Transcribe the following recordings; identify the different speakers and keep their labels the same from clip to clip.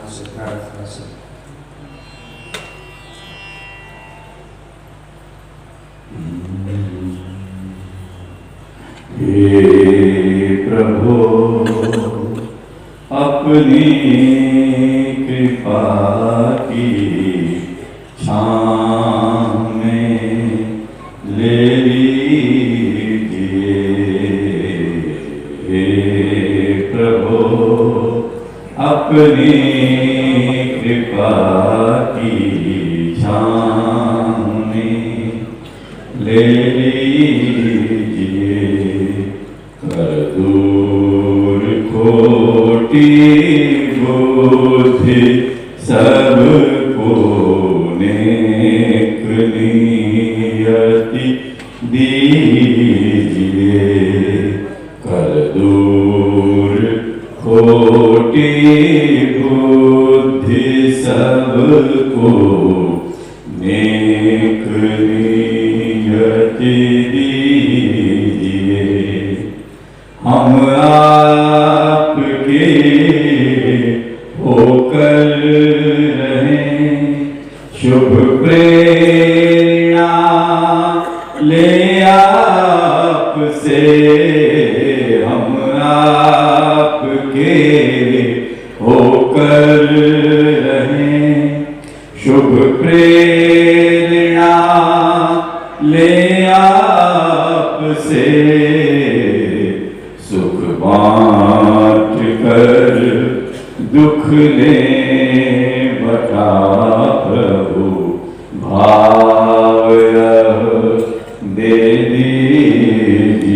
Speaker 1: से प्रार्थना से।
Speaker 2: हे प्रभु अपनी कृपा की छाँव में ले लीजिए। हे प्रभु अपनी कृपा की छाँव में ले लीजिए। कर दूर खोटी बुद्धि सबको नेक नियति दीजिए। कर दूर खोटी बुद्धि सबको नेक नियति दीजिए। हम आपके होकर रहें, शुभ प्रेरणा ले आपसे। हम आपके होकर रहें, शुभ प्रेरणा ले आपसे। सुख बाँट कर दुख ले बटा प्रभु भाव दे दीजिए।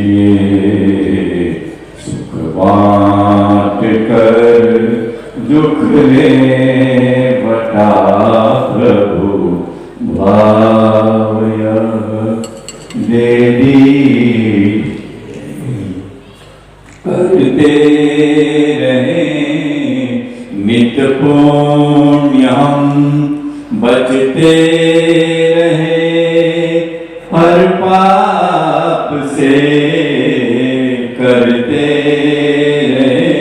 Speaker 2: सुख बाँट कर दुख ले बटा प्रभु भाव दे दीजिए। करते रहे नित पुण्य हम, बचते रहे हर पाप से। करते रहे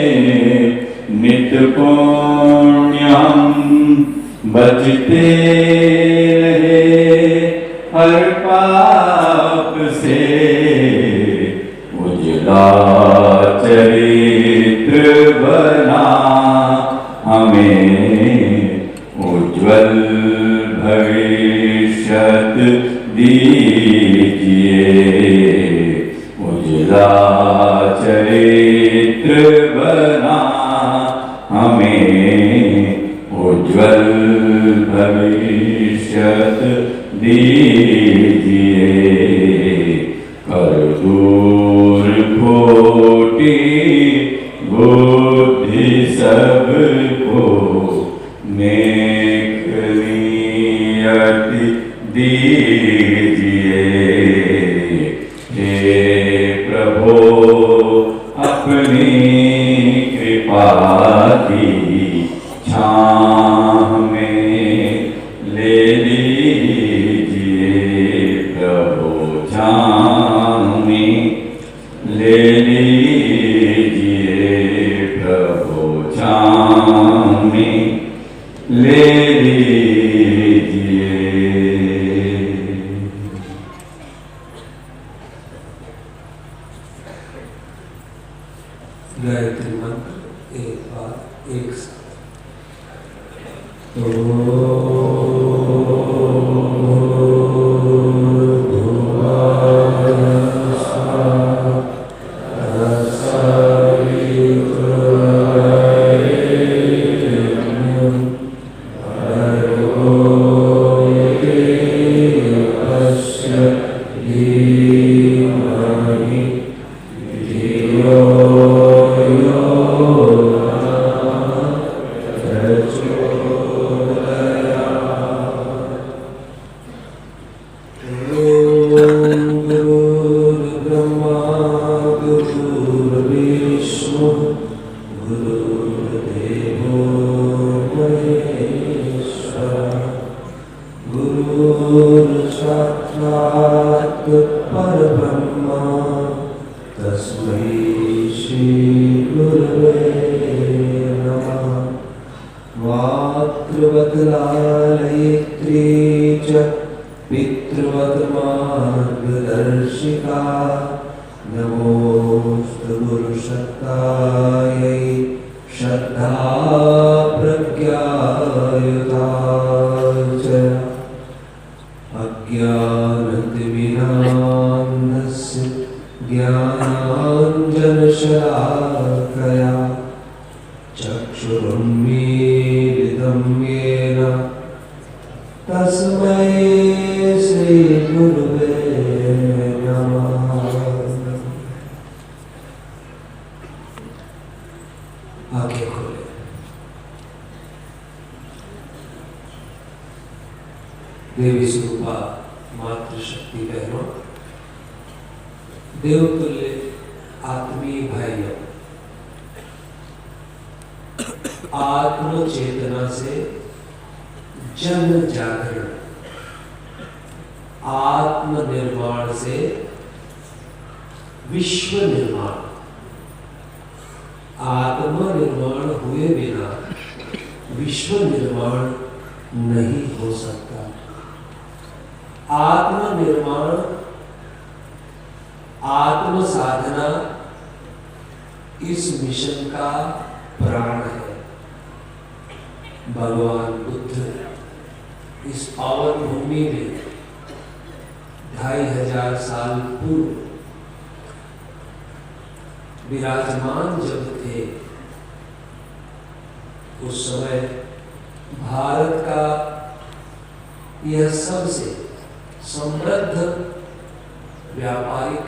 Speaker 2: नित पुण्य हम, बचते रहे हर पाप से। उजला चरित्र बना हमें, उज्ज्वल भविष्यत दीजिए। उजला चरित्र बना हमें, उज्ज्वल भविष्यत दीजिए। कर दूर खोटी बुद्धि सबको नेक नियति दीजिए। हे प्रभु अपनी कृपा की छाँव में ले लीजिए। प्रभु छाँव में ले लीजिए। प्रभु छाँव में ले लीजिए।
Speaker 1: गायत्री मंत्र एक बार एक साथ। मातृवत् लालयित्री च पितृवत् मार्गदर्शिका नमोस्तु गुरुशक्तायै श्रद्धा प्रज्ञायुता च अज्ञानतिमिरान्धस्य ज्ञानाञ्जनशलाकया चक्षुरुन्मीलितं येन तस्मै श्रीगुरुवे नमः। आंखें खोले। देवी स्वरूपा मातृशक्ति बहनों, देवतुल्य आत्मीय भाइयों, आत्म चेतना से जन जागरण, आत्म निर्माण से विश्व निर्माण। आत्म निर्माण हुए बिना विश्व निर्माण नहीं हो सकता। आत्म निर्माण, आत्म साधना इस मिशन का प्राण है। भगवान बुद्ध इस पावन भूमि में 2500 साल पूर्व विराजमान जब थे, उस समय भारत का यह सबसे समृद्ध व्यापारिक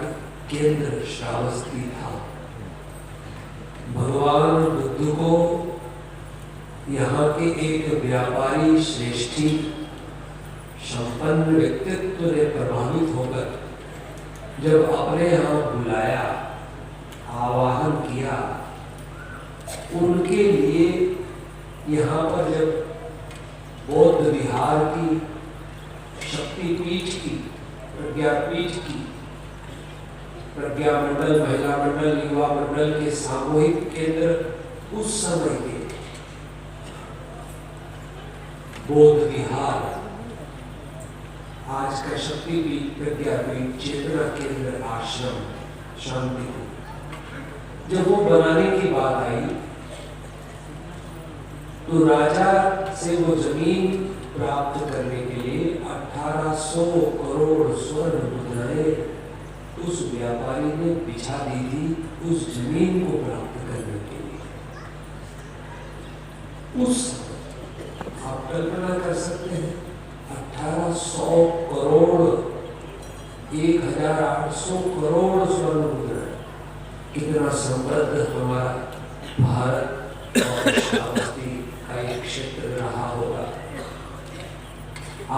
Speaker 1: केंद्र श्रावस्ती था। भगवान बुद्ध को यहाँ के एक व्यापारी श्रेष्ठी संपन्न व्यक्तित्व ने प्रभावित होकर जब अपने यहाँ बुलाया, आवाहन किया, उनके लिए यहाँ पर जब बौद्ध विहार की, शक्तिपीठ की, प्रज्ञापीठ की, प्रज्ञा मंडल, महिला मंडल, युवा मंडल के सामूहिक केंद्र उस समय के बौद्ध विहार, आज का शक्तिपीठ, प्रज्ञापीठ, चेतना केंद्र, आश्रम, शांति, जब वो बनाने की बात आई तो राजा से वो जमीन प्राप्त करने के लिए 1800 करोड़ स्वर्ण मुद्राएं उस व्यापारी ने बिछा दी थी उस जमीन को प्राप्त करने के लिए। उस आप कल्पना कर सकते हैं 1800 करोड़, 1800 करोड़ स्वर्ण मुद्रा, कितना समृद्ध हमारा भारत और श्रावस्ती का एक क्षेत्र रहा होगा।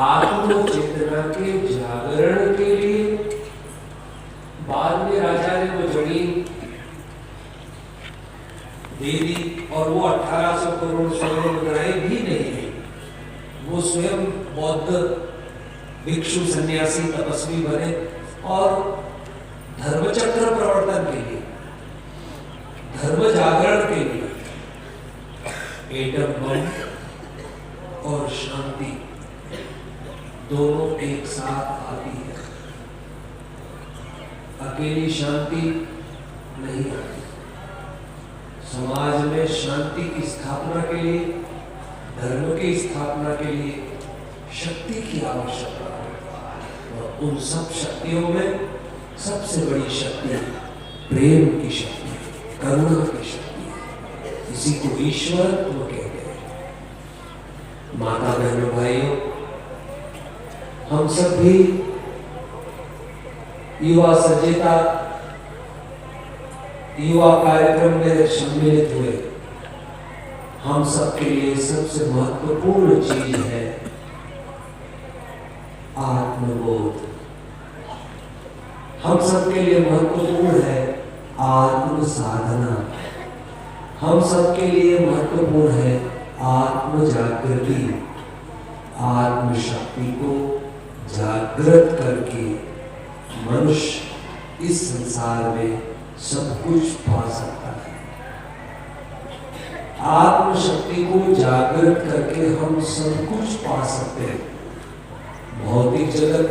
Speaker 1: आत्म चेतना के जागरण के लिए बाद में राजा ने वो जमीन दे दी और वो 1800 करोड़ स्वर्ण मुद्राएं भी नहीं दी। वो स्वयं बौद्ध भिक्षु, सन्यासी, तपस्वी बने और धर्मचक्र प्रवर्तन के लिए, धर्म जागरण के लिए एटम बम और शांति दोनों एक साथ आती है। अकेली शांति नहीं आती। समाज में शांति की स्थापना के लिए, धर्म की स्थापना के लिए शक्ति की आवश्यकता है और उन सब शक्तियों में सबसे बड़ी शक्ति प्रेम की शक्ति, करुणा की शक्ति है। इसी को ईश्वर तो कहते हैं। माता बहनों भाइयों, हम सब भी युवा सचेता, युवा कार्यक्रम में सम्मिलित हुए। हम सबके लिए सबसे महत्वपूर्ण चीज है आत्मबोध। हम सबके लिए महत्वपूर्ण है आत्म साधना। हम सबके लिए महत्वपूर्ण है आत्म जागृति, आत्म शक्ति को जागृत करके मनुष्य इस संसार में सब कुछ पा सकता है। आत्मशक्ति को जागृत करके हम सब कुछ पा सकते हैं। भौतिक जगत,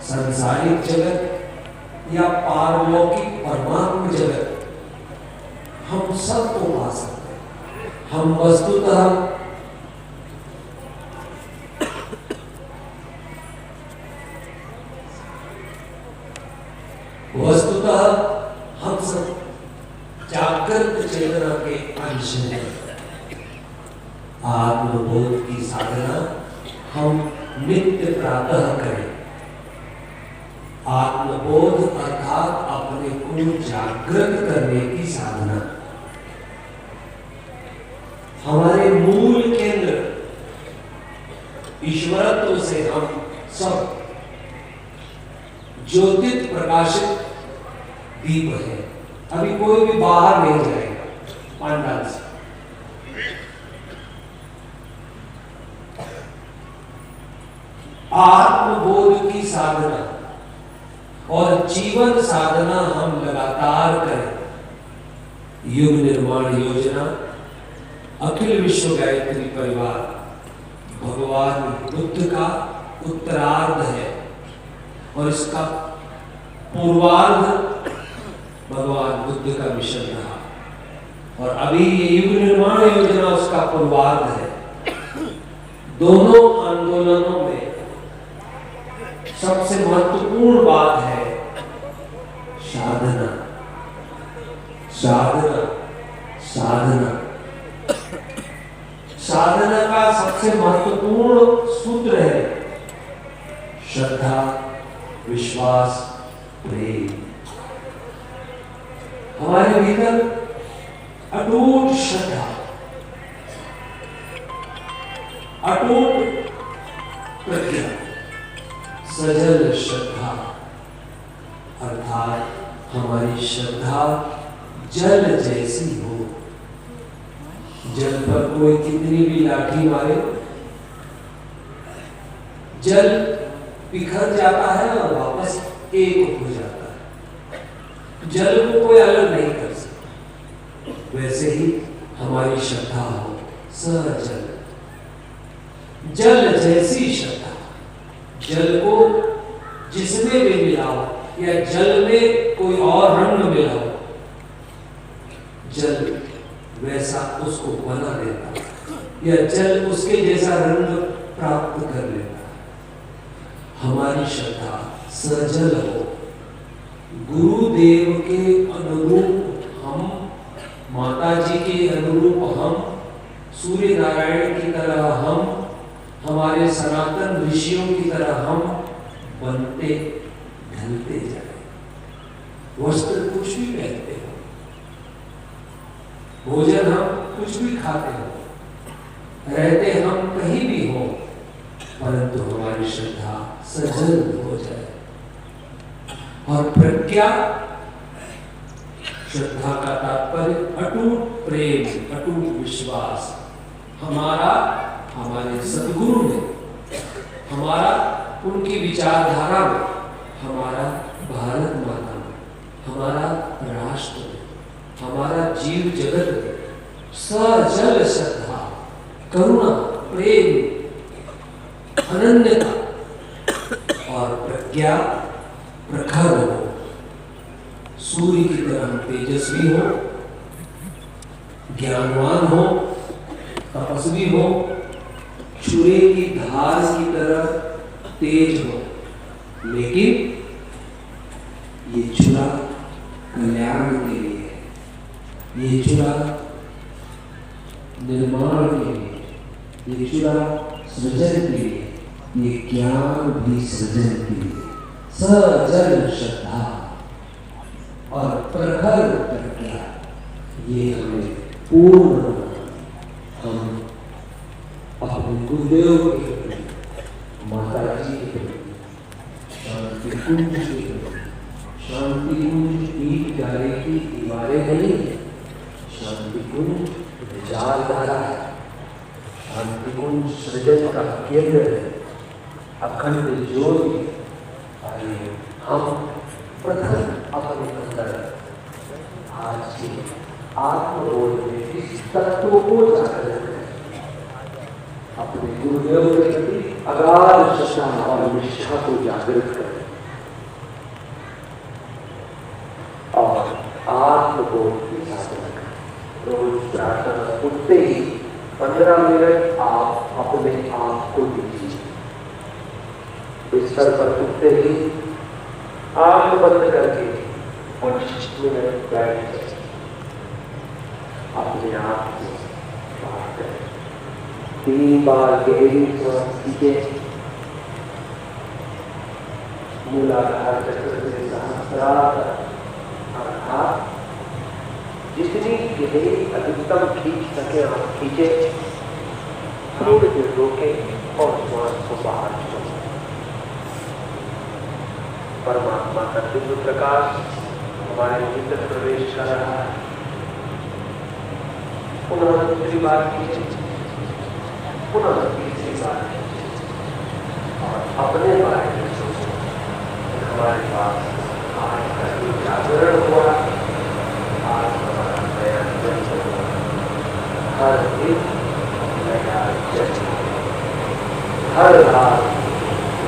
Speaker 1: सांसारिक जगत या पारलौकिक परमात्म जगत, हम सबको पा सकते हैं। हम वस्तुतः हम सब जागृत चेतना के अंश हैं। आत्मबोध की साधना हम नित्य प्रातः करें। आत्मबोध अर्थात अपने को जागृत करने की साधना। हमारे मूल केंद्र ईश्वरत्व से हम सब ज्योतित प्रकाशित दीप है। अभी कोई भी बाहर नहीं जाएगा पंडाल से। आत्मबोध की साधना और जीवन साधना हम लगातार करें। युग निर्माण योजना अखिल विश्व गायत्री परिवार भगवान बुद्ध का उत्तरार्ध है और इसका पूर्वार्ध भगवान बुद्ध का मिशन रहा और अभी ये युग निर्माण योजना उसका पूर्वार्ध है। दोनों आंदोलनों में सबसे महत्वपूर्ण बात है साधना, साधना, साधना। साधना का सबसे महत्वपूर्ण सूत्र है श्रद्धा, विश्वास, प्रेम। हमारे भीतर अटूट श्रद्धा, अटूट प्रज्ञा, सजल श्रद्धा अर्थात हमारी श्रद्धा जल जैसी हो। जल पर कोई कितनी भी लाठी मारे, जल बिखर जाता है और वापस एक हो जाता है। जल को कोई अलग नहीं कर सकता। वैसे ही हमारी श्रद्धा हो सजल, जल जैसी श्रद्धा। जल को जिसमें भी मिलाओ या जल में कोई और रंग मिलाओ, जल वैसा उसको बना देता या जल उसके जैसा रंग प्राप्त कर लेता। हमारी श्रद्धा सजल हो, गुरुदेव के अनुरूप हम, माता जी के अनुरूप हम, सूर्य नारायण की तरह हम, हमारे सनातन ऋषियों की तरह हम बनते ढलते जाए। वस्त्र कुछ भी पहनते हो, भोजन हम कुछ भी खाते हो, रहते हम कहीं भी हो, परंतु हमारी श्रद्धा सजल हो जाए। और प्रज्ञा, श्रद्धा का तात्पर्य अटूट प्रेम, अटूट विश्वास। हमारा हमारे सद्गुरु में, हमारा उनकी विचारधारा में, हमारा भारत माता में, हमारा राष्ट्र में, हमारा जीव जगत में सजल श्रद्धा, करुणा, प्रेम, अनन्यता और प्रज्ञा प्रखर हो। सूर्य की तरह तेजस्वी हो, ज्ञानवान हो, तपस्वी हो, छुरे की धार की तरह तेज हो। लेकिन ये छुरा कल्याण के लिए है, ये छुरा निर्माण के लिए, ये छुरा सृजन के लिए, ये ज्ञान भी सृजन के लिए। सजल श्रद्धा और प्रखर प्रज्ञा, ये हमें पूर्ण, हम अपने गुरुदेव के प्रति, माता जी के प्रति, शांति कुंज के प्रति, शांति कुंज ईट प्यारे की दीवारें नहीं है, शांति कुंज विचारधारा है, शांति कुंज सृजन का केंद्र है, अखंड ज्योति। आइए हम प्रथम अपने अंदर आज के आत्मबोध में इस तत्व को जागृत करें, अपने गुरुदेव के प्रति अगाध श्रद्धा और निष्ठा को जागृत करें और आत्मबोध की साधना करें। रोज प्रार्थना उठते ही 15 मिनट आप अपने आप को दीजिए। बिस्तर पर उठते ही आंख बंद करके कुछ मिनट बैठ जाए, अपने आप से बात करें। 3 बार गहरी सांस खींचे, मूलाधार चक्र से सहस्रार अर्थात जितनी गहरी अधिकतम खींच सके आप खींचे, थोड़ी देर रोके और श्वास को बाहर छोड़े। परमात्मा का दिव्य प्रकाश हमारे भीतर प्रवेश कर रहा है। पुनः दूसरी बार कीजिए, पुनः तीसरी बार कीजिए और अपने बारे में सोचें। हमारे पास आज का जो जागरण हुआ, आज हमारा नया जन्म हुआ। हर दिन नया जन्म, हर रात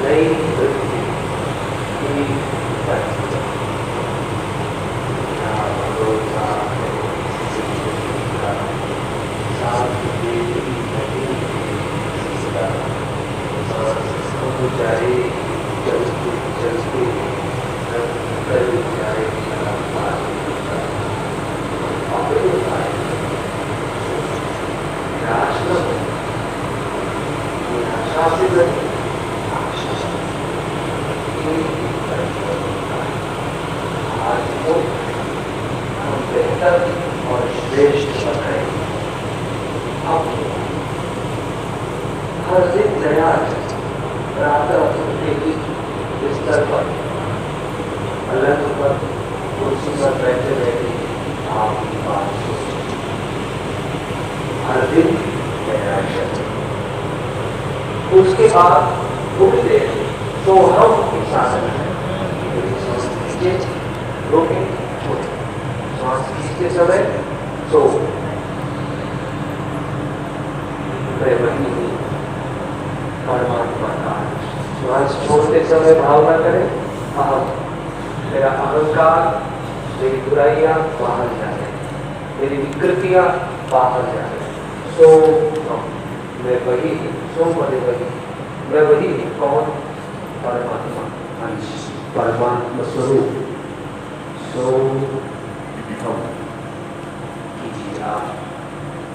Speaker 1: नई वृद्धि, जाए चलते चलते कर जाए अपने भाई निराश न हो, निराशा से नहीं, आशा से। आज को हम बेहतर और श्रेष्ठ बनाए। अब हर दिन नया प्रातः उठते ही बिस्तर पर, पलंग पर, कुर्सी पर बैठे बैठे आपकी बात सोचें। हर दिन नया शब्द। उसके बाद उठते तो हम की साधना है, सांस खींचे, रोके, छोड़े। सांस खींचते समय तो मैं वही हूँ, परमात्मा का। श्वास छोड़ते समय भावना करें, मेरा अहंकार, मेरी बुराइयां बाहर जाए, मेरी विकृतियां बाहर जाए। सो मैं वही हूँ, सो मैंने वही, मैं वही हूँ। कौन? परमात्मा, अंश, परमात्मा स्वरूप। सो हम कीजिए, आप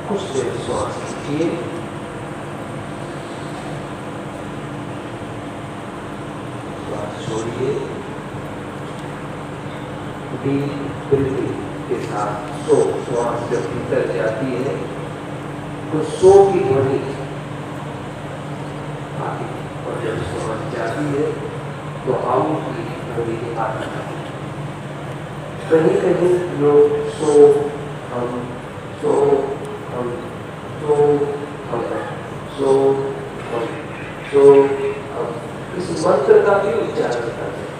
Speaker 1: कुछ देर श्वास कीजिए, छोड़िए। डीप ब्रीथिंग के साथ सो, श्वास जब भीतर जाती है तो सो की ध्वनि आती है और जब श्वास जाती है तो आउट की ध्वनि आती है। कहीं कहीं लोग सो हम, सो हम, सो हम, सो हम, सो हम, इस मंत्र का भी उच्चारण करते हैं,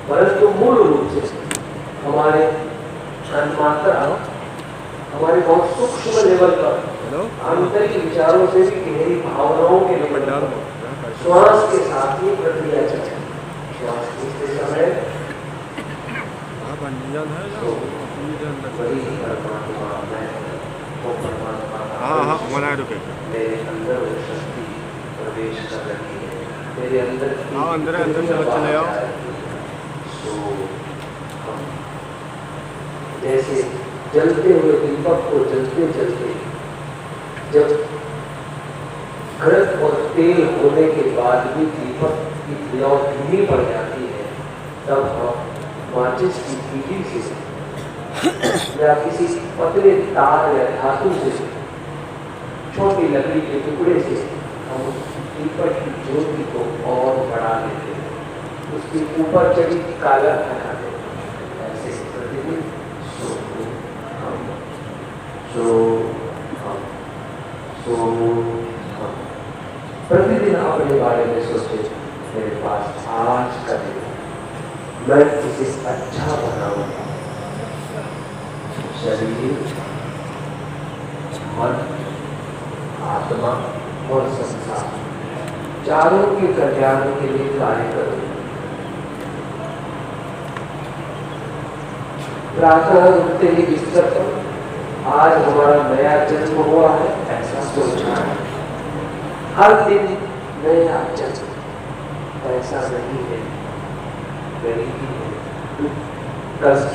Speaker 1: परंतु मूल रूप से हमारे तन्मात्रा, हमारे बहुत सूक्ष्म लेवल पर आंतरिक विचारों से भी गहरी भावनाओं के लेवल पर श्वास के साथ ही प्रक्रिया चलती है। श्वास खींचते समय तो वही परमात्मा मैं, वो परमात्मा मेरे अंदर वो शक्ति प्रवेश कर रही है, मेरे अंदर चले आओ। सो हम जैसे जलते हुए दीपक को जलते जलते जब गर्म और तेल होने के बाद भी दीपक की लौ धीमी पड़ जाती है, तब हम माचिस की तीली से या किसी पतले तार या धातु से, छोटी लकड़ी के टुकड़े से हम दीपक की ज्योति को और बढ़ा लेते हैं, उसके ऊपर चढ़ी काला हटा देते हैं। ऐसे प्रतिदिन सो हम, सो हम, सो हम। प्रतिदिन अपने बारे में सोचे, मेरे पास आज का दिन, मैं इसे अच्छा बनाऊंगा, शरीर, मन, आत्मा और संसार चारों के कल्याण के लिए कार्य करो। प्रातः उठते ही बिस्तर पर आज हमारा नया जन्म हुआ है ऐसा सोचना है। हर दिन नया जन्म, पैसा नहीं है, गरीबी है, दुख, कष्ट,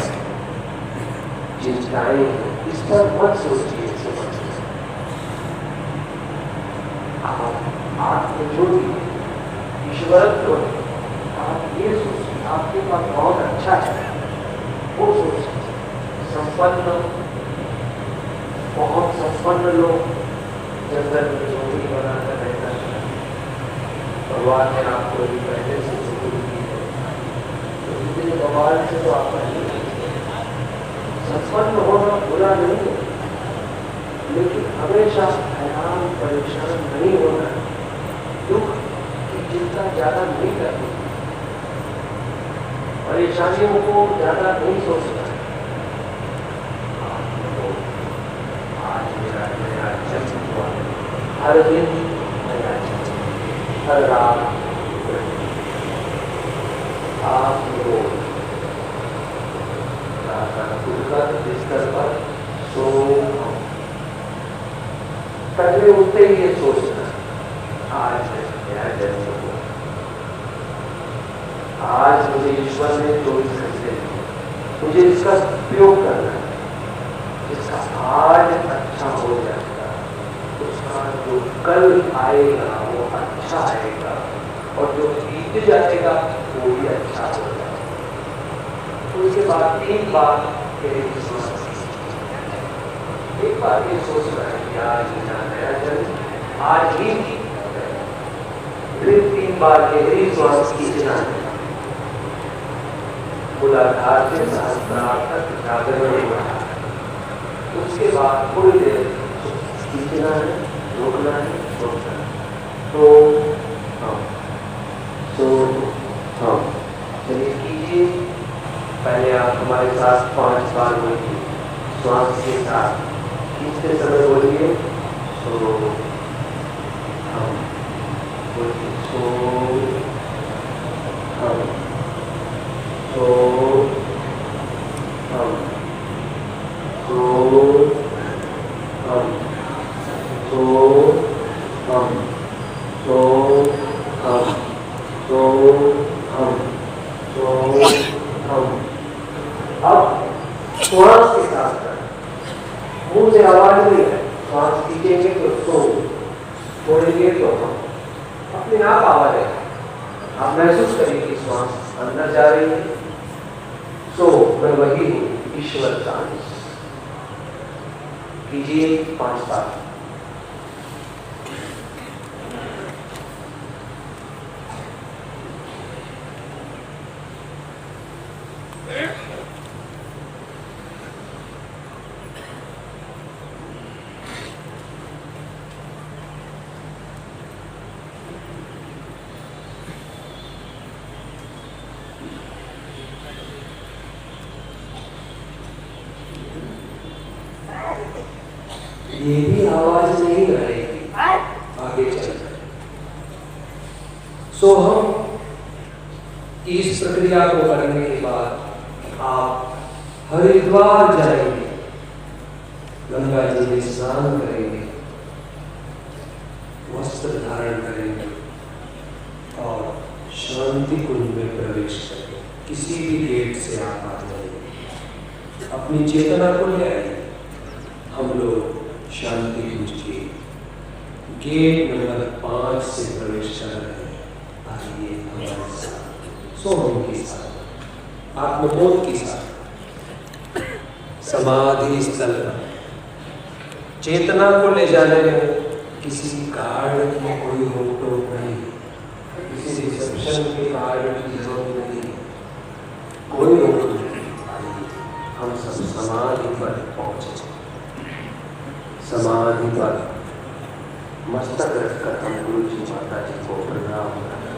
Speaker 1: चिंताएं हैं, इस पर मत सोचिए। समझिए आत्मज्योति ईश्वरत्व, आप ये सोचिए आपके पास बहुत अच्छा है, वो सोचिए। संपन्न, बहुत संपन्न लोग जंगल में झोपड़ी बनाकर रहना चाहिए। भगवान ने आपको भी पहले से झोपड़ी दी है, तो इतने भगवान से तो आप नहीं। संपन्न होना बुरा नहीं है, लेकिन हमेशा हैरान परेशान नहीं होना, दुख की चिंता ज्यादा नहीं करनी, परेशानियों को ज्यादा नहीं सोचना। आज मेरा नया जन्म हुआ, हर दिन नया जन्म, हर रात आप लोग बिस्तर पर सो, पहले उठते ही ये सोचना आज नया जन्म हुआ, आज मुझे ईश्वर ने 24 घंटे दिए, मुझे इसका उपयोग करना है, जिसका आज अच्छा हो जाएगा उसका जो कल आएगा वो अच्छा आएगा, और जो बीत जाएगा वो भी अच्छा हो जाएगा। उसके बाद 3 बार एक बार ये सोचना है कि आज मेरा नया जन्म, आज ही। फिर 3 बार गहरी श्वास खींचना है, मूलाधार के साथ तक जागरण होना है। उसके बाद थोड़ी देर खींचना है, रोकना है, रोकना है। तो चलिए कीजिए। पहले आप हमारे साथ 5 बार बोलिए, श्वास के साथ खींचते समय बोलिए सो हम, बोलिए सो हम, सो हम, सो हम, सो हम, सो हम, सो हम, सो हम। अब श्वास के साथ मुंह से आवाज नहीं है, श्वास खींचेंगे तो सो, छोड़ेंगे तो हम, अपने आप आवाज है। आप महसूस करेंगे श्वास अंदर जा रही है, सो मैं वही हूँ, ईश्वर का अंश। कीजिए 5 बार। ये भी आवाज नहीं रहेगी आगे चलकर। सो हम इस प्रक्रिया को करने के बाद आप हरिद्वार जाएंगे, गंगा जी में स्नान करेंगे, वस्त्र धारण करेंगे और शांति कुंज में प्रवेश करेंगे। किसी भी गेट से आप आ जाएंगे, अपनी चेतना को ले आएंगे। हम लोग शांति कुंज के गेट नंबर 5 से प्रवेश कर रहे हैं। आइए हमारे साथ, सोहम के साथ, आत्मबोध के साथ समाधि स्थल पर चेतना को ले जाने में किसी गार्ड की कोई रोक टोक नहीं, किसी रिसेप्शन के गार्ड की जरूरत नहीं, कोई रोक नहीं। हम सब समाधि पर पहुंचे। समाधि पर मस्तक रखकर हम गुरु जी माता जी को प्रणाम करें।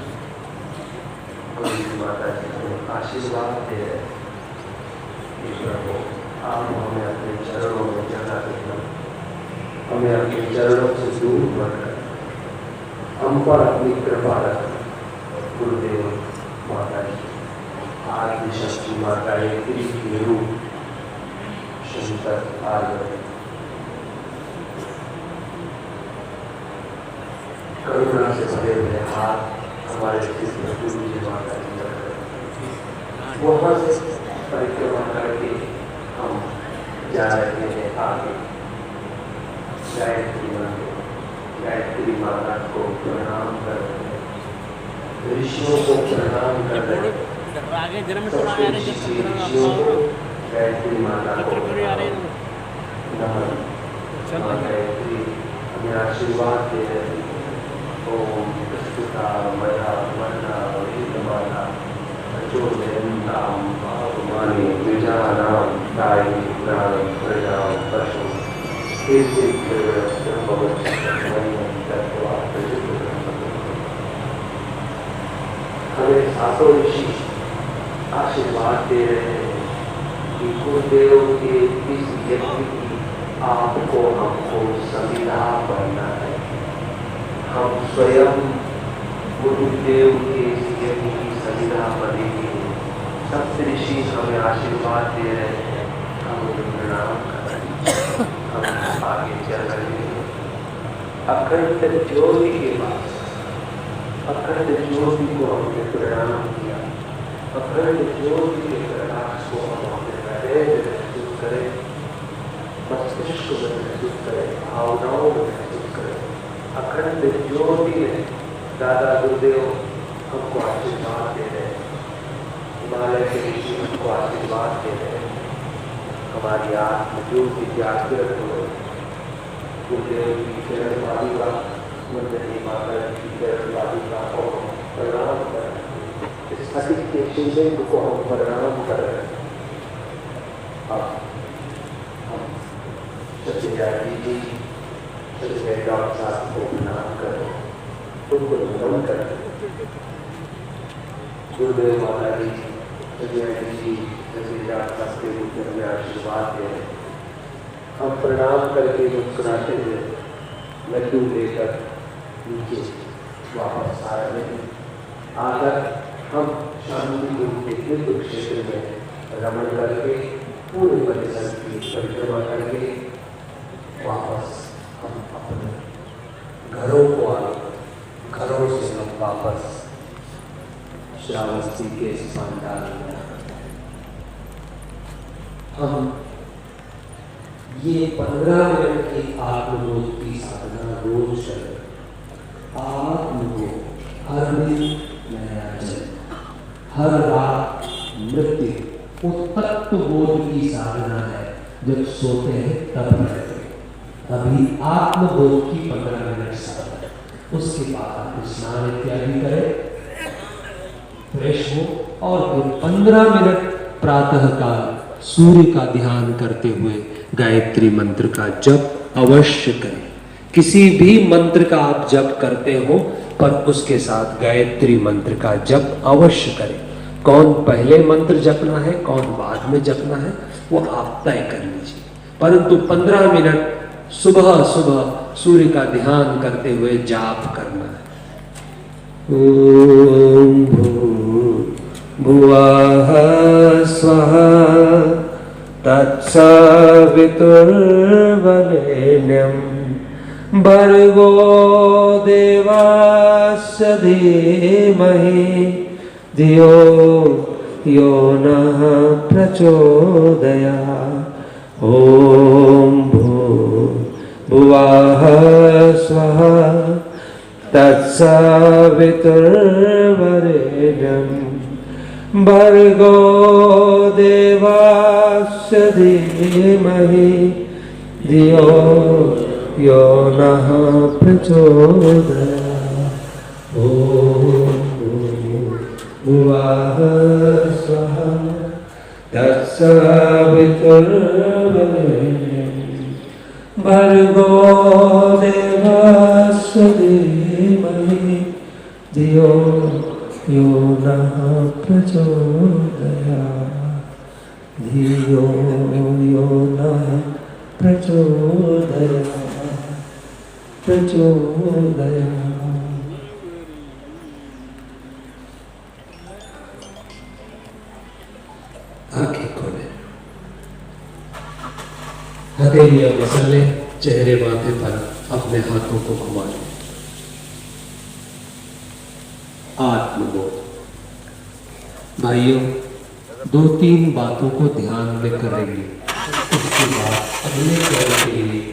Speaker 1: गुरु जी माता जी को आशीर्वाद दे रहे ईश्वर को आप हमें अपने चरणों में जगह देना, हमें अपने चरणों से दूर मत कर, हम पर अपनी कृपा रख। गुरुदेव माता जी, आदि शक्ति माता के रूप शंकर आर्य, करुणा से भरे हुए हाथ हमारे गुरु जी माता जी रख, वहाँ से परिक्रमा करके हम जा रहे हैं आगे गायत्री माता को प्रणाम कर रहे हैं, ऋषियों को प्रणाम कर रहे हैं, ऋषियों को गायत्री माता को नमन। गायत्री हमें आशीर्वाद दे रहे हैं। ओम प्रस्तुता मया मन्ना विद्यमाना अचोर्यन्ताम भावमानि द्विजानां दायि प्राण प्रजां पशु हमें सातों ऋषि आशीर्वाद दे रहे हैं कि गुरुदेव के इस व्यक्ति की आपको हमको संविदा बनना है। हम स्वयं गुरुदेव के इस व्यक्ति की संविदा बनेंगे। सप्तऋषि हमें आशीर्वाद दे रहे हैं, हम उन्हें प्रणाम कर रहे हैं, हम आगे चल रहे हैं। अखंड ज्योति के पास, अखंड ज्योति को हमने प्रणाम किया, अखंड ज्योति के प्रकाश को हम अपने हृदय में महसूस करें, मस्तिष्क में महसूस करें, भावनाओं में महसूस करें। अखंड ज्योति में दादा गुरुदेव हमको आशीर्वाद दे रहे हैं, हिमालय के ऋषि हमको आशीर्वाद दे रहे हैं। हमारी आत्म ज्योति जागृत हो, गुरुदेव की चरण वाली का वंदनीय माता की चरण वाली का को प्रणाम कर रहे हैं। इस स्फटिक के शिवलिंग को हम प्रणाम कर रहे हैं। अब हम सत्यजाती जी, सत्य डॉक्टर साहब को प्रणाम कर रहे हैं, उनको नमन कर रहे हैं। गुरुदेव माता जी, सत्याजी जी, सत्य डॉक्टर साहब के रूप में हमें आशीर्वाद दे रहे हैं। हम प्रणाम करके मुस्कुराते हुए लड्डू लेकर नीचे वापस आ रहे हैं। आकर हम शांति गुरु के तीर्थ क्षेत्र में रमण करके पूरे परिसर की परिक्रमा करके वापस हम अपने घरों को आए। घरों से हम वापस श्रावस्ती के पंडाल में हम ये 15 मिनट की आत्मबोध की साधना रोज करें। आत्मबोध, हर दिन नया जन्म, हर रात मृत्यु, उत्पत्ति बोध की साधना है। जब सोते हैं तब करते, अभी आत्मबोध की 15 मिनट साधना, उसके बाद आप स्नान इत्यादि करें, फ्रेश हो, और फिर 15 मिनट प्रातः काल सूर्य का ध्यान करते हुए गायत्री मंत्र का जप अवश्य करें। किसी भी मंत्र का आप जप करते हो, पर उसके साथ गायत्री मंत्र का जप अवश्य करें। कौन पहले मंत्र जपना है, कौन बाद में जपना है, वो आप तय कर लीजिए, परंतु 15 मिनट सुबह सुबह सूर्य का ध्यान करते हुए जाप करना है। ओम भुवः स्वः तत्सवितुर्वरेण्यं भर्गो देवस्य धीमहि धियो यो नः प्रचोदयात्। ओम भुवः स्वः तत्सवितुर्वरेण्यं भर्गो देवस्य धीमहि धियो यो नः प्रचोदयात्। ओम भुवः स्वः तत्सवितुर्वरेण्यं भर्गो देवस्य धीमहि धियो यो नः प्रचोदयात्। धियो यो नः प्रचोदयात् प्रचोदयात्। आंखें खोले, हथेलियां मसले, चेहरे माथे पर अपने हाथों को घुमा लें। आत्मबोध। भाइयों, 2-3 बातों को ध्यान में करेंगे, उसके बाद अगले चरण के लिए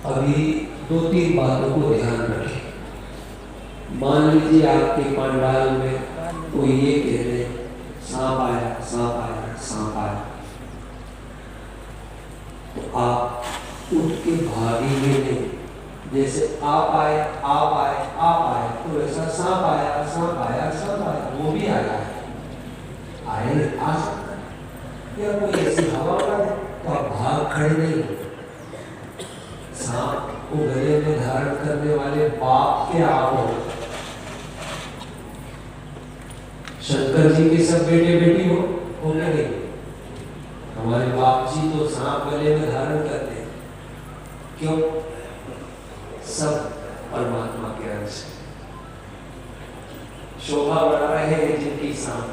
Speaker 1: अभी 2-3 बातों को ध्यान रखें। मान लीजिए आपके पंडाल में कोई ये कह रहे सांप आया सांप आया सांप आया, तो आप उठ के भागेंगे नहीं। जैसे आप आए आप आए आप आए, तो ऐसा सांप आया सांप आया सांप आया, वो भी आया है, आए आ सकता है, या कोई ऐसी हवा का है तो आप भाग खड़े नहीं। सांप को गले में धारण करने वाले बाप के आप हो। शंकर जी के सब बेटे बेटी हो नहीं, हमारे बाप जी तो सांप गले में धारण करते हैं। क्यों? सब परमात्मा के अंश है। शोभा बढ़ा रहे हैं जिनकी सांप,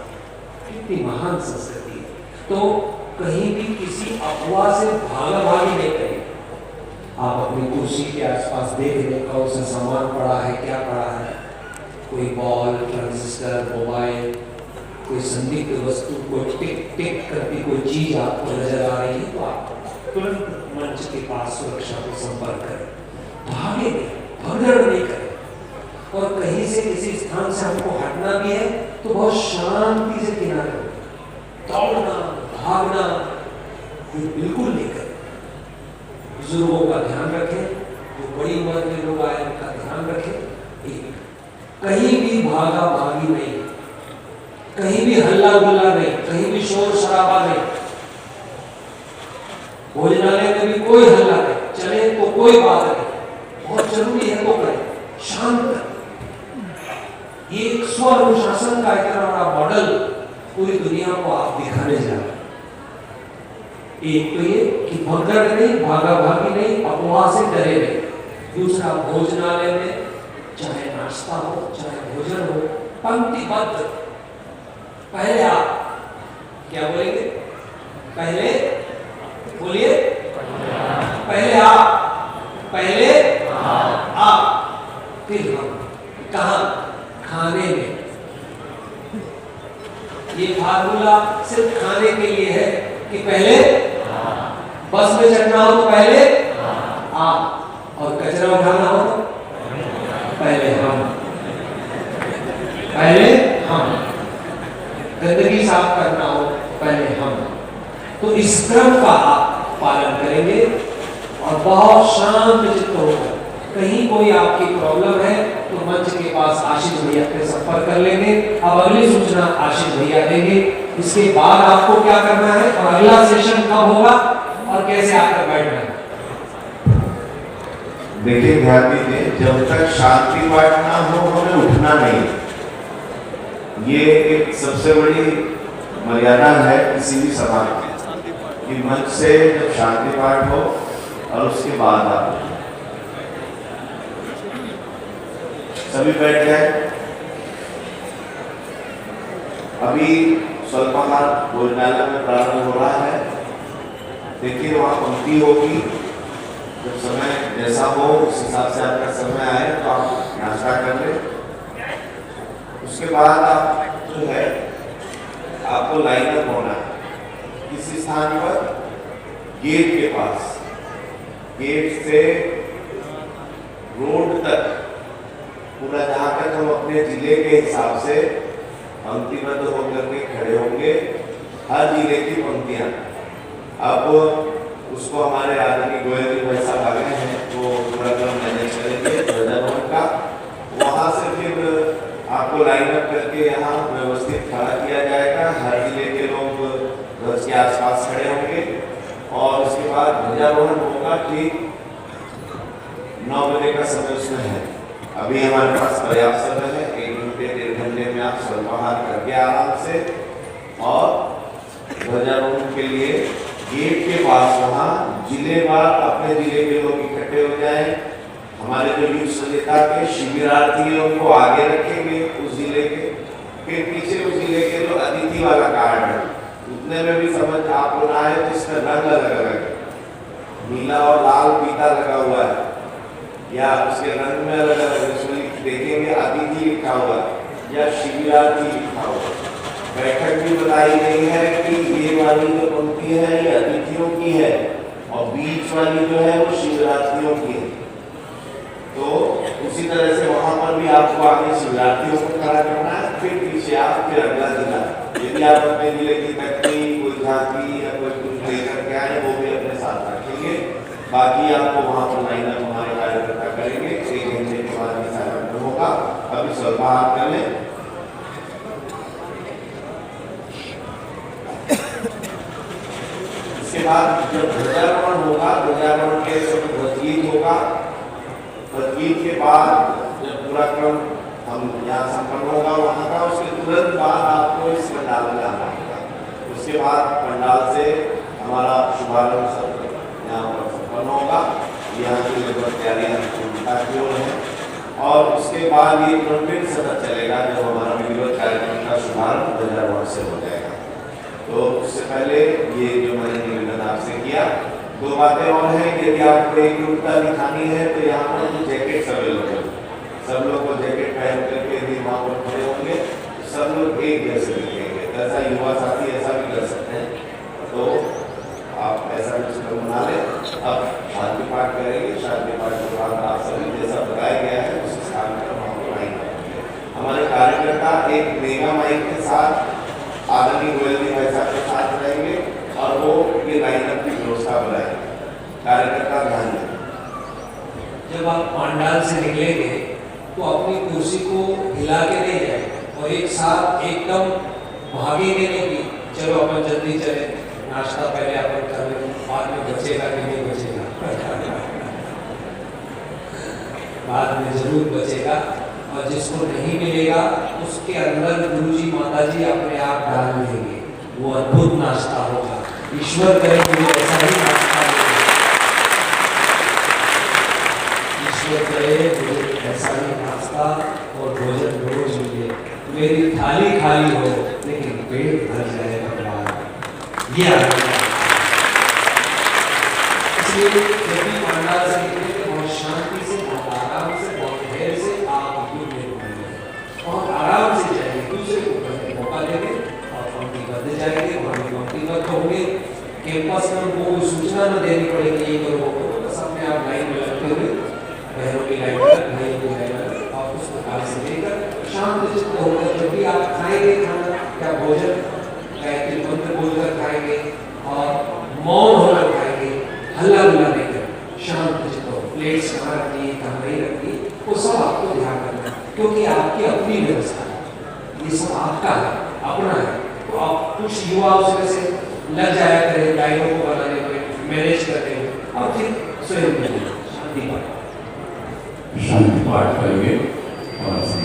Speaker 1: कितनी महान संस्कृति है। तो कहीं भी किसी अफवाह से भागा भागी नहीं करें। आप अपनी कुर्सी के आसपास देख लें कौन सा सामान पड़ा है, क्या पड़ा है, कोई बॉल, ट्रांजिस्टर, मोबाइल, कोई संदिग्ध वस्तु को टिक टिक करती कोई चीज आपको नजर आ रही है, तो आप तुरंत मंच के पास सुरक्षा को संपर्क करें। भागे नहीं, भगदड़ नहीं करें। और कहीं से किसी स्थान से हमको हटना भी है तो बहुत शांति से किनारे हो। दौड़ना भागना ये बिल्कुल नहीं करें। बुजुर्गों का ध्यान रखें, जो बड़ी उम्र के लोग आए उनका ध्यान रखें। कहीं भी भागा भागी नहीं, कहीं भी हल्ला गुल्ला नहीं, कहीं भी शोर शराबा नहीं। भोजनालय में भी कोई हल्ला नहीं, चले तो कोई बात नहीं, बहुत जरूरी है तो करें, शांत। ये एक स्व अनुशासन का इतना बड़ा मॉडल पूरी दुनिया को आप दिखाने जा रहे हैं। एक तो ये कि भगदड़ नहीं, भागा भागी नहीं, अफवाह से डरे नहीं। दूसरा, भोजनालय में चाहे नाश्ता हो चाहे भोजन हो, पंक्तिबद्ध। पहले आप क्या बोलेंगे? पहले बोलिए, पहले आप, पहले आप, फिर हम। कहाँ? खाने में। ये फार्मूला सिर्फ खाने के लिए है कि पहले बस में चढ़ना हो तो पहले आप, और कचरा उठाना हो तो पहले हम, पहले हम, गंदगी साफ करना हो पहले हम। तो इस क्रम का आप पालन करेंगे और बहुत शांत चित्त होगा। कहीं कोई आपकी प्रॉब्लम है तो मंच के पास आशीष भैया से संपर्क कर लेंगे। अब अगली सूचना आशीष भैया देंगे। इसके बाद आपको क्या करना है और अगला सेशन कब होगा और कैसे आकर बैठना है।
Speaker 3: देखिए, ध्यान दीजिए, जब तक शांति पाठ ना हो हमें उठना नहीं। ये एक सबसे बड़ी मर्यादा है किसी भी सभा में कि मंच से जब शांति पाठ हो और उसके बाद आप सभी बैठ जाए। अभी स्वल्पाहार भोजनालय में प्रारंभ हो रहा है। देखिए, वहाँ पंक्ति होगी। जब समय जैसा हो उस हिसाब से आपका समय आए तो आप नाश्ता कर लें। उसके बाद आप जो है आपको लाइन अप होना है किसी स्थान पर, गेट के पास। गेट से रोड तक पूरा जहाँ तक हम अपने जिले के हिसाब से पंक्तिबद्ध होकर के खड़े होंगे। हर जिले की पंक्तियाँ। अब उसको हमारे आदरणीय गोयल जी भाई साहब आगे हैं, वो पूरा क्रम मैनेज करेंगे ध्वजारोहण का। वहाँ से फिर आपको आपको लाइन अप करके यहाँ व्यवस्थित खड़ा किया जाएगा। हर जिले के लोग ध्वज के आसपास खड़े होंगे और उसके बाद ध्वजारोहण होगा। ठीक 9 बजे का समय उसमें है। अभी हमारे पास पर्याप्त समय है। 1 घंटे 1.5 घंटे में आप स्वल्पाहार करके आराम से और ध्वजारोहण के लिए गेट के पास वहाँ जिलेवार अपने जिले के लोग इकट्ठे हो जाए। हमारे जो युद्ध संहिता के शिविरार्थी उनको आगे रखेंगे उस जिले के, फिर पीछे उस जिले के लोग अतिथि वाला कार्ड है, उतने में भी समझ आप लोग आए तो इसमें रंग अलग अलग है, नीला और लाल पीता लगा हुआ है या उसके रंग में अलग अलग, उसमें देखेंगे अतिथि लिखा हुआ है या शिविरार्थी लिखा हुआ है। बैठक भी बताई गई है कि ये वाली जो पंक्ति है ये अतिथियों की है और बीच वाली जो है वो शिविरार्थियों की है। तो उसी तरह से वहां पर भी आपको आगे शिविरार्थियों को खड़ा करना है, फिर पीछे आप फिर अगला जिला। यदि आप अपने जिले की तख्ती कोई झांकी या कोई कुछ लेकर के आए वो भी अपने साथ रखेंगे। बाकी आपको वहां पर लाइन अप हमारे कार्यकर्ता करेंगे। 1 घंटे के बाद ये सारा खत्म होगा। अभी स्वल्पाहार कर लें। इसके बाद जब ध्वजारोहण होगा, ध्वजारोहण के समय ध्वजगीत होगा। ध्वजगीत के बाद जब पूरा क्रम हम यहाँ संपन्न होगा वहाँ का, उसके तुरंत बाद आपको इस पंडाल में जाना होगा। उसके बाद पंडाल से हमारा शुभारंभ सत्र यहाँ पर संपन्न होगा। यहाँ की लगभग तैयारियाँ की ओर है और उसके बाद ये ट्रम्पेट सत्र चलेगा जब हमारा विधिवत कार्यक्रम का शुभारंभ ध्वजारोहण से हो जाएगा। तो उससे पहले ये जो मैंने निवेदन आपसे किया, 2 बातें और हैं। यदि आपको एकरूपता दिखानी है तो यहाँ पर जो जैकेट अवेलेबल, सब लोग को जैकेट पहन करके यदि वहाँ पर खड़े होंगे तो सब लोग एक जैसे दिखेंगे। ऐसा युवा साथी ऐसा भी कर सकते हैं, तो आप ऐसा कुछ बना लें। अब शांति पाठ करेंगे। शांति पाठ के बाद आप सभी जैसा बताया गया है उस स्थान पर हम लाइन करेंगे। हमारे कार्यकर्ता एक मेगा माइक के साथ आदरणीय गोयल जी भाई साहब के साथ रहेंगे और वो ये लाइनअप की व्यवस्था बनाएंगे। कार्यकर्ता ध्यान दें।
Speaker 1: जब आप पंडाल से निकलेंगे तो अपनी कुर्सी को हिला के नहीं जाए और एक साथ एकदम भागेंगे नहीं कि चलो अपन जल्दी चले, नाश्ता पहले अपन कर लें, बाद में बचेगा कि नहीं बचेगा। बाद में जरूर बचेगा और जिसको नहीं मिलेगा उसके अंदर गुरुजी माताजी अपने आप डाल देंगे। वो अद्भुत नाश्ता होगा। ईश्वर करे मुझे ऐसा ही नाश्ता मिले, ईश्वर करे मुझे ऐसा ही नाश्ता और भोजन रोज मिले। मेरी थाली खाली हो लेकिन पेट भर जाए भगवान, ये इसलिए जब भी पंडाल से निकले बहुत शांति से, बहुत आराम से, बहुत धैर्य से आप और आराम से जाएंगे, दूसरे को करने मौका देंगे और पंक्ति करते जाएंगे। वहाँ पंक्तिबद्ध होंगे। कैंपस में वो सूचना न देनी पड़ेगी ये करो वो करो, बस अपने आप लाइन में लगते हुए बहनों की लाइन में, भाइयों की लाइन में और उस प्रकार से लेकर शांत चित्त होकर जब भी आप खाएंगे खाना या भोजन गायत्री मंत्र बोलकर खाएंगे और मौन होकर खाएंगे, हल्ला गुल्ला नहीं कर, शांत चित्त हो। प्लेट्स कहाँ रखनी है कहाँ नहीं रखनी वो सब आपको ध्यान करना है, क्योंकि आपकी अपनी व्यवस्था है, ये सब आपका है, अपना है। तो आप कुछ युवाओं से वैसे लग जाया करें लाइनों को बनाने में, मैनेज करते हैं और फिर स्वयं मिलें। शांति पाठ,
Speaker 2: शांति पाठ करेंगे और श्री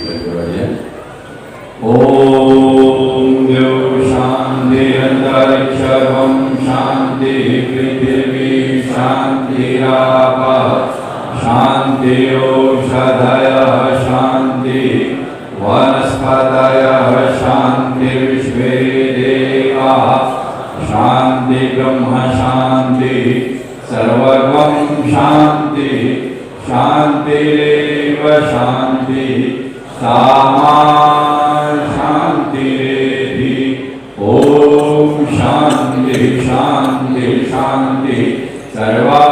Speaker 2: ओम देव शांति अंतरिक्षम शांति पृथ्वी शांतिरापः शांति औषधयः शांति वनस्पतयः शांति विश्वे देवाः शांति ब्रह्म शांति सर्वगं शांति शांतिरेव शांति सामा शांतिरेधि। ओम शांति शांति शांति सर्वा